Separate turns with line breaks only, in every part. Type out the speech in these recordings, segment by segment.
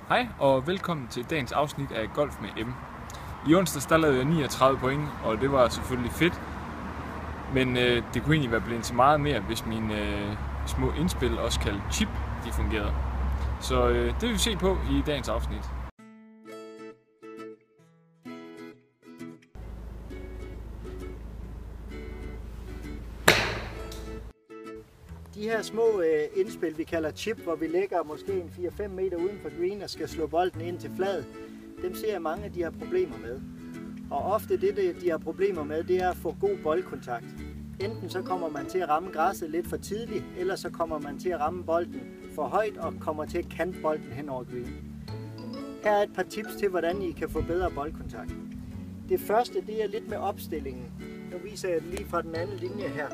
Hej og velkommen til dagens afsnit af Golf med M. I onsdags der lavede jeg 39 point, og det var selvfølgelig fedt. Men det kunne egentlig være blevet til meget mere, hvis mine små indspil, også kaldet chip, de fungerede. Så det vil vi se på i dagens afsnit.
De her små indspil, vi kalder chip, hvor vi lægger måske en 4-5 meter uden for green og skal slå bolden ind til flad, dem ser jeg mange, de har problemer med. Og ofte det, de har problemer med, det er at få god boldkontakt. Enten så kommer man til at ramme græsset lidt for tidligt, eller så kommer man til at ramme bolden for højt og kommer til at kante bolden hen over green. Her er et par tips til, hvordan I kan få bedre boldkontakt. Det første, det er lidt med opstillingen. Nu viser jeg det lige fra den anden linje her.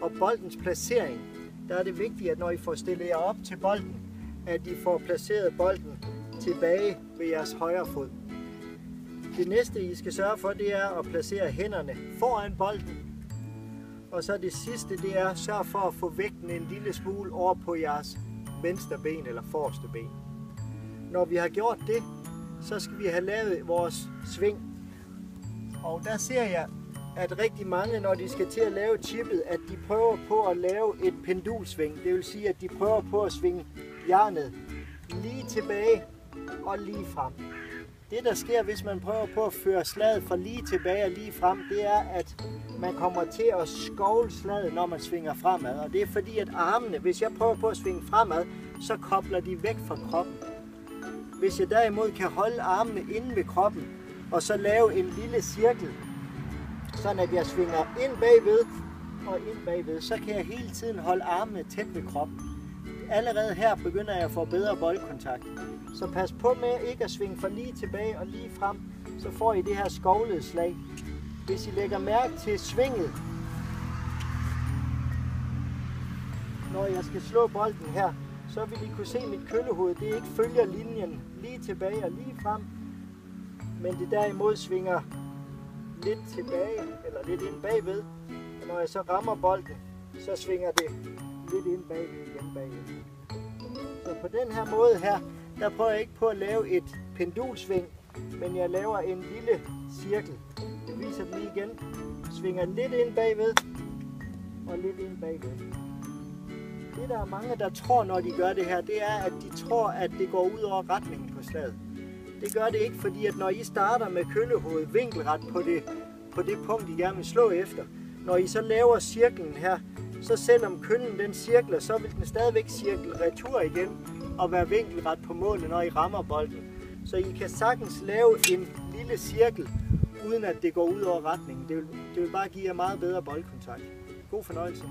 Og boldens placering. Der er det vigtigt, at når I får stillet jer op til bolden, at I får placeret bolden tilbage ved jeres højre fod. Det næste, I skal sørge for, det er at placere hænderne foran bolden. Og så det sidste, det er at sørge for at få vægten en lille smule over på jeres venstre ben eller forreste ben. Når vi har gjort det, så skal vi have lavet vores sving. Og der ser jeg, at rigtig mange, når de skal til at lave chippet, at de prøver på at lave et pendulsving. Det vil sige, at de prøver på at svinge jernet lige tilbage og lige frem. Det, der sker, hvis man prøver på at føre slaget fra lige tilbage og lige frem, det er, at man kommer til at skovle slaget, når man svinger fremad. Og det er fordi, at armene, hvis jeg prøver på at svinge fremad, så kobler de væk fra kroppen. Hvis jeg derimod kan holde armene inde ved kroppen, og så lave en lille cirkel, sådan at jeg svinger ind bagved og ind bagved, så kan jeg hele tiden holde armene tæt ved kroppen. Allerede her begynder jeg at få bedre boldkontakt. Så pas på med ikke at svinge fra lige tilbage og lige frem, så får I det her skovlede slag. Hvis I lægger mærke til svinget, når jeg skal slå bolden her, så vil I kunne se mit køllehoved. Det ikke følger linjen lige tilbage og lige frem, men det derimod svinger lidt tilbage, eller lidt ind bagved. Og når jeg så rammer bolden, så svinger det lidt ind bagved igen bagved. Så på den her måde her, der prøver jeg ikke på at lave et pendulsving, men jeg laver en lille cirkel. Jeg viser den lige igen. Svinger lidt ind bagved, og lidt ind bagved. Det der er mange, der tror, når de gør det her, det er, at de tror, at det går ud over retningen på slaget. Det gør det ikke, fordi at når I starter med køllehovedet vinkelret på det punkt, I gerne vil slå efter, når I så laver cirklen her, så selvom køllen den cirkler, så vil den stadigvæk cirkle retur igen og være vinkelret på målet, når I rammer bolden. Så I kan sagtens lave en lille cirkel, uden at det går ud over retningen. Det vil bare give jer meget bedre boldkontakt. God fornøjelse.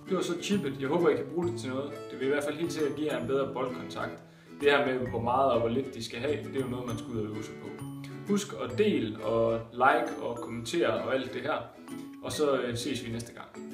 Det var så chippet. Jeg håber, I kan bruge det til noget. Det vil i hvert fald helt sikkert give jer en bedre boldkontakt. Det her med, hvor meget og hvor lidt de skal have, det er jo noget, man skal ud og øve sig på. Husk at dele og like og kommentere og alt det her. Og så ses vi næste gang.